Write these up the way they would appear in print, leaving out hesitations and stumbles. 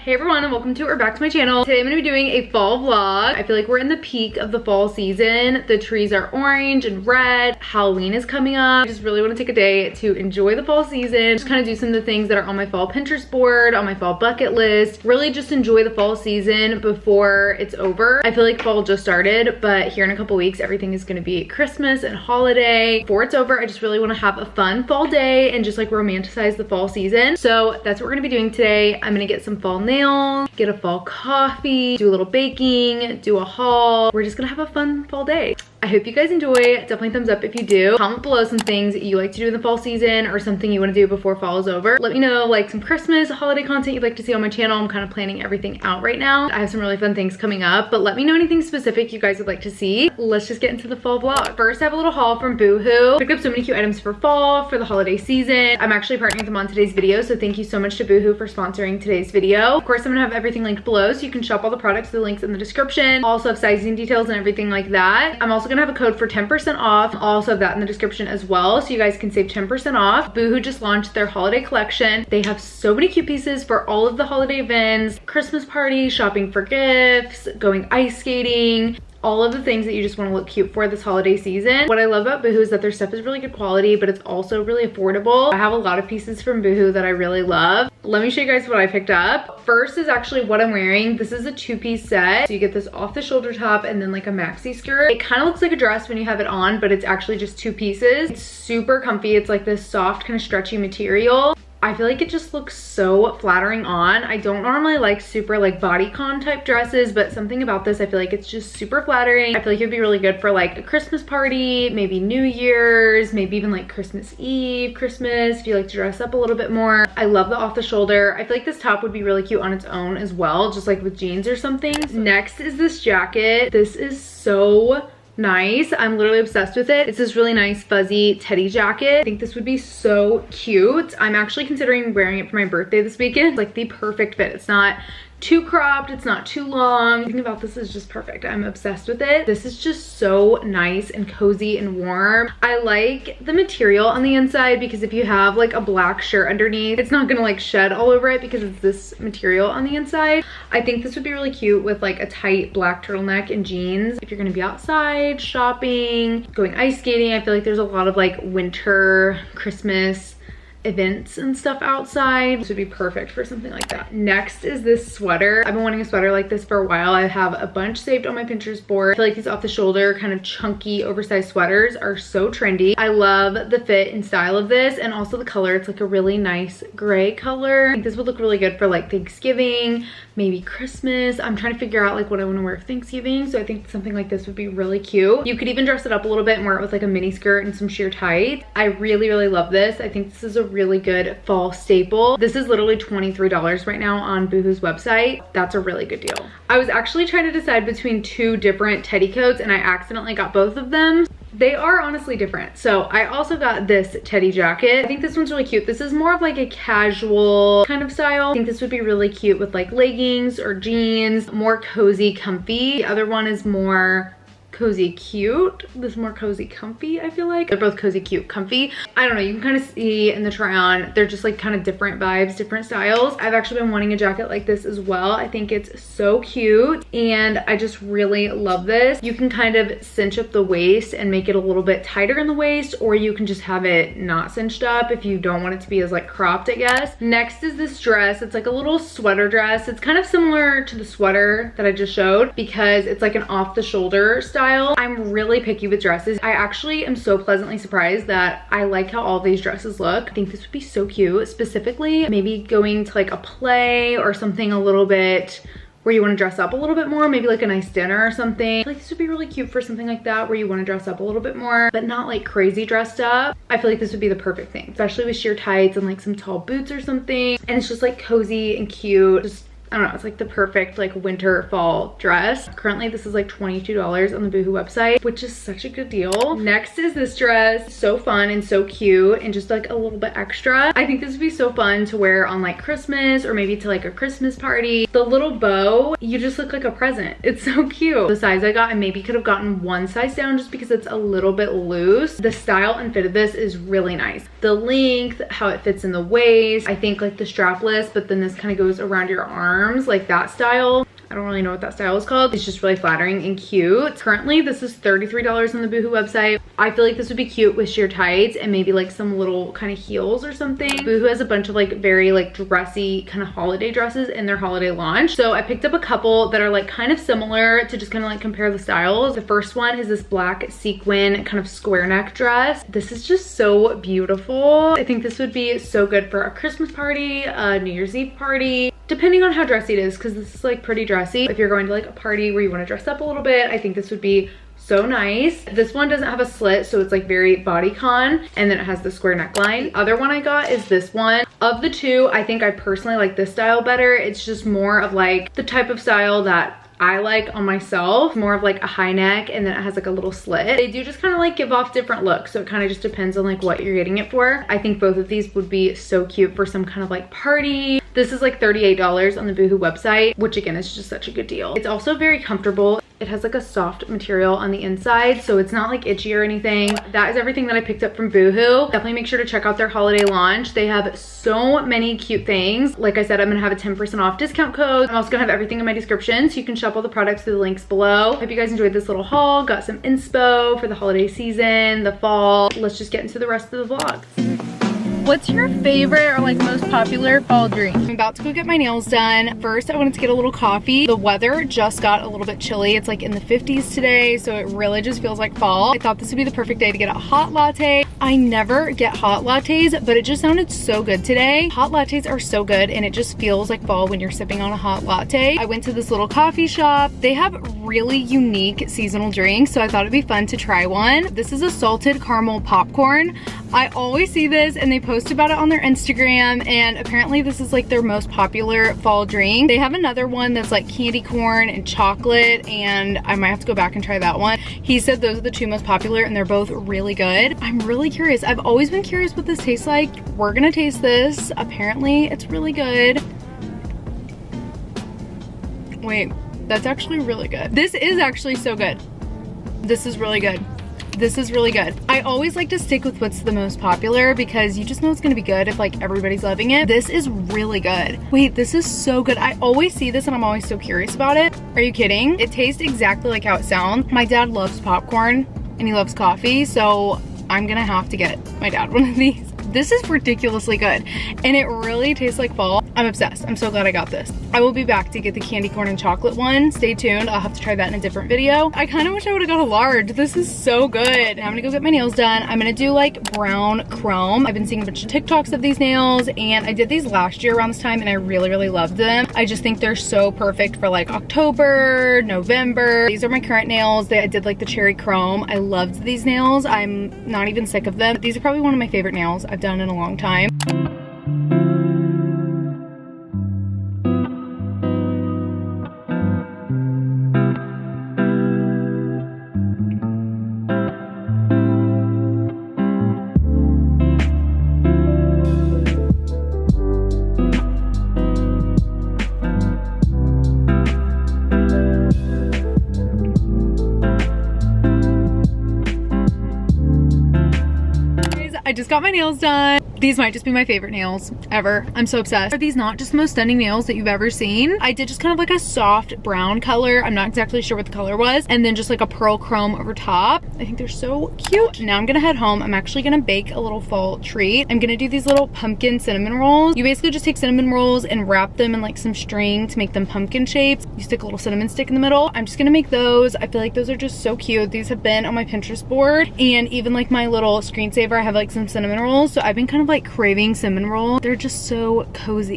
Hey everyone, and welcome to or back to my channel. Today I'm going to be doing a fall vlog. I feel like we're in the peak of the fall season. The trees are orange and red. Halloween is coming up. I just really want to take a day to enjoy the fall season. Just kind of do some of the things that are on my fall Pinterest board, on my fall bucket list. Really just enjoy the fall season before it's over. I feel like fall just started, but here in a couple weeks, everything is going to be Christmas and holiday. Before it's over, I just really want to have a fun fall day and just like romanticize the fall season. So that's what we're going to be doing today. I'm going to get some fall nails, get a fall coffee, do a little baking, do a haul. We're just gonna have a fun fall day. I hope you guys enjoy. Definitely thumbs up if you do. Comment below some things you like to do in the fall season or something you want to do before fall is over. Let me know like some Christmas holiday content you'd like to see on my channel. I'm kind of planning everything out right now. I have some really fun things coming up, but let me know anything specific you guys would like to see. Let's just get into the fall vlog. First, I have a little haul from Boohoo. Picked up so many cute items for fall, for the holiday season. I'm actually partnering with them on today's video, so thank you so much to Boohoo for sponsoring today's video. Of course, I'm gonna have everything linked below, so you can shop all the products. The links in the description. Also have sizing details and everything like that. I'm also gonna have a code for 10% off. I'll also have that in the description as well, so you guys can save 10% off. Boohoo just launched their holiday collection. They have so many cute pieces for all of the holiday events, Christmas parties, shopping for gifts, going ice skating, all of the things that you just want to look cute for this holiday season. What I love about Boohoo is that their stuff is really good quality, but it's also really affordable. I have a lot of pieces from Boohoo that I really love. Let me show you guys what I picked up. First is actually what I'm wearing. This is a two-piece set. So you get this off the shoulder top and then like a maxi skirt. It kind of looks like a dress when you have it on, but it's actually just two pieces. It's super comfy. It's like this soft kind of stretchy material. I feel like it just looks so flattering on. I don't normally like super like bodycon type dresses, but something about this, I feel like it's just super flattering. I feel like it'd be really good for like a Christmas party, maybe New Year's, maybe even like Christmas Eve, Christmas, if you like to dress up a little bit more. I love the off the shoulder. I feel like this top would be really cute on its own as well, just like with jeans or something. Next is this jacket. This is so nice. I'm literally obsessed with it. It's this really nice fuzzy teddy jacket. I think this would be so cute. I'm actually considering wearing it for my birthday this weekend. It's like the perfect fit. It's not too cropped, it's not too long. Everything about this is just perfect. I'm obsessed with it. This is just so nice and cozy and warm. I like the material on the inside because if you have like a black shirt underneath, it's not gonna like shed all over it because it's this material on the inside. I think this would be really cute with like a tight black turtleneck and jeans. If you're gonna be outside, shopping, going ice skating, I feel like there's a lot of like winter, Christmas events and stuff outside. This would be perfect for something like that. Next is this sweater. I've been wanting a sweater like this for a while. I have a bunch saved on my Pinterest board. I feel like these off the shoulder kind of chunky oversized sweaters are so trendy. I love the fit and style of this and also the color. It's like a really nice gray color. I think this would look really good for like Thanksgiving, maybe Christmas. I'm trying to figure out like what I want to wear for Thanksgiving, so I think something like this would be really cute. You could even dress it up a little bit and wear it with like a mini skirt and some sheer tights. I really love this. I think this is a really good fall staple. This is literally $23 right now on Boohoo's website. That's a really good deal. I was actually trying to decide between two different teddy coats and I accidentally got both of them. They are honestly different. So I also got this teddy jacket. I think this one's really cute. This is more of like a casual kind of style. I think this would be really cute with like leggings or jeans, more cozy, comfy. The other one is more cozy cute. This is more cozy comfy, I feel like. They're both cozy cute comfy. I don't know, you can kind of see in the try on, they're just like kind of different vibes, different styles. I've actually been wanting a jacket like this as well. I think it's so cute and I just really love this. You can kind of cinch up the waist and make it a little bit tighter in the waist, or you can just have it not cinched up if you don't want it to be as like cropped, I guess. Next is this dress. It's like a little sweater dress. It's kind of similar to the sweater that I just showed because it's like an off the shoulder style. I'm really picky with dresses. I actually am so pleasantly surprised that I like how all these dresses look. I think this would be so cute, specifically maybe going to like a play or something a little bit where you want to dress up a little bit more, maybe like a nice dinner or something. I feel like this would be really cute for something like that where you want to dress up a little bit more, but not like crazy dressed up. I feel like this would be the perfect thing, especially with sheer tights and like some tall boots or something. And it's just like cozy and cute. Just I don't know, it's like the perfect like winter fall dress. Currently this is like $22 on the Boohoo website, which is such a good deal. Next is this dress. So fun and so cute and just like a little bit extra. I think this would be so fun to wear on like Christmas or maybe to like a Christmas party. The little bow, you just look like a present. It's so cute. The size I got, I maybe could have gotten one size down just because it's a little bit loose. The style and fit of this is really nice. The length, how it fits in the waist, I think like the strapless, but then this kind of goes around your arm. arms, like that style. I don't really know what that style is called. It's just really flattering and cute. Currently, this is $33 on the Boohoo website. I feel like this would be cute with sheer tights and maybe like some little kind of heels or something. Boohoo has a bunch of like very like dressy kind of holiday dresses in their holiday launch. So I picked up a couple that are like kind of similar to just kind of like compare the styles. The first one is this black sequin kind of square neck dress. This is just so beautiful. I think this would be so good for a Christmas party, a New Year's Eve party, depending on how dressy it is, because this is like pretty dressy. If you're going to like a party where you want to dress up a little bit, I think this would be so nice. This one doesn't have a slit, so it's like very bodycon, and then it has the square neckline. The other one I got is this one. Of the two, I think I personally like this style better. It's just more of like the type of style that I like on myself, more of like a high neck, and then it has like a little slit. They do just kind of like give off different looks, so it kind of just depends on like what you're getting it for. I think both of these would be so cute for some kind of like party. This is like $38 on the Boohoo website, which again is just such a good deal. It's also very comfortable. It has like a soft material on the inside, so it's not like itchy or anything. That is everything that I picked up from Boohoo. Definitely make sure to check out their holiday launch. They have so many cute things. Like I said, I'm gonna have a 10% off discount code. I'm also gonna have everything in my description, so you can shop all the products through the links below. Hope you guys enjoyed this little haul. Got some inspo for the holiday season, the fall. Let's just get into the rest of the vlog. What's your favorite or like most popular fall drink? I'm about to go get my nails done. First, I wanted to get a little coffee. The weather just got a little bit chilly. It's like in the 50s today, so it really just feels like fall. I thought this would be the perfect day to get a hot latte. I never get hot lattes, but it just sounded so good today. Hot lattes are so good, and it just feels like fall when you're sipping on a hot latte. I went to this little coffee shop. They have really unique seasonal drinks, so I thought it'd be fun to try one. This is a salted caramel popcorn. I always see this and they post about it on their Instagram, and apparently this is like their most popular fall drink. They have another one that's like candy corn and chocolate, and I might have to go back and try that one. He said those are the two most popular and they're both really good. I'm really curious. I've always been curious what this tastes like. We're gonna taste this. Apparently it's really good. Wait, that's actually really good. This is actually so good. This is really good. This is really good. I always like to stick with what's the most popular because you just know it's gonna be good if like everybody's loving it. This is really good. Wait, this is so good. I always see this and I'm always so curious about it. Are you kidding? It tastes exactly like how it sounds. My dad loves popcorn and he loves coffee, so I'm gonna have to get my dad one of these. This is ridiculously good and it really tastes like fall. I'm obsessed. I'm so glad I got this. I will be back to get the candy corn and chocolate one. Stay tuned. I'll have to try that in a different video. I kind of wish I would have got a large. This is so good. Now I'm gonna go get my nails done. I'm gonna do like brown chrome. I've been seeing a bunch of TikToks of these nails, and I did these last year around this time and I really loved them. I just think they're so perfect for like October, November. These are my current nails. I did like the cherry chrome. I loved these nails. I'm not even sick of them. These are probably one of my favorite nails I've done in a long time. I just got my nails done. These might just be my favorite nails ever. I'm so obsessed. Are these not just the most stunning nails that you've ever seen? I did just kind of like a soft brown color. I'm not exactly sure what the color was. And then just like a pearl chrome over top. I think they're so cute. Now I'm gonna head home. I'm actually gonna bake a little fall treat. I'm gonna do these little pumpkin cinnamon rolls. You basically just take cinnamon rolls and wrap them in like some string to make them pumpkin shapes. You stick a little cinnamon stick in the middle. I'm just gonna make those. I feel like those are just so cute. These have been on my Pinterest board, and even like my little screensaver, I have like some cinnamon rolls. So I've been kind of like craving cinnamon rolls. They're just so cozy.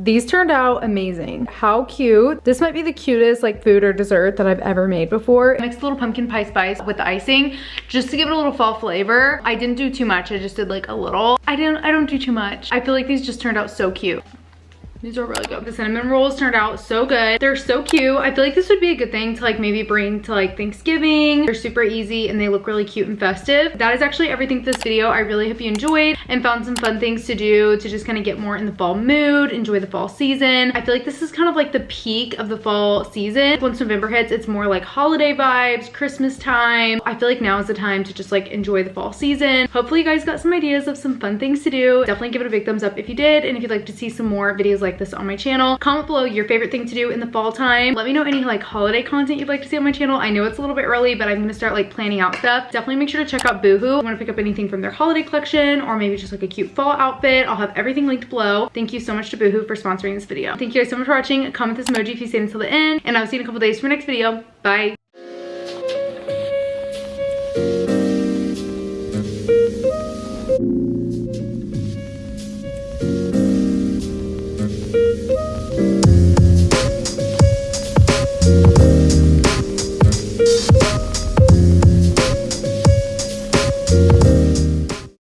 These turned out amazing. How cute. This might be the cutest like food or dessert that I've ever made before. I mixed a little pumpkin pie spice with the icing just to give it a little fall flavor. I didn't do too much. I just did like a little. I don't do too much. I feel like these just turned out so cute. These are really good. The cinnamon rolls turned out so good. They're so cute. I feel like this would be a good thing to like maybe bring to like Thanksgiving. They're super easy and they look really cute and festive. That is actually everything for this video. I really hope you enjoyed and found some fun things to do to just kind of get more in the fall mood, enjoy the fall season. I feel like this is kind of like the peak of the fall season. Once November hits, it's more like holiday vibes, Christmas time. I feel like now is the time to just like enjoy the fall season. Hopefully you guys got some ideas of some fun things to do. Definitely give it a big thumbs up if you did. And if you'd like to see some more videos like this on my channel, comment below your favorite thing to do in the fall time. Let me know any like holiday content you'd like to see on my channel. I know it's a little bit early, but I'm gonna start like planning out stuff. Definitely make sure to check out Boohoo. I want to pick up anything from their holiday collection or maybe just like a cute fall outfit. I'll have everything linked below. Thank you so much to Boohoo for sponsoring this video. Thank you guys so much for watching. Comment this emoji if you stayed until the end, and I'll see you in a couple days for my next video. Bye.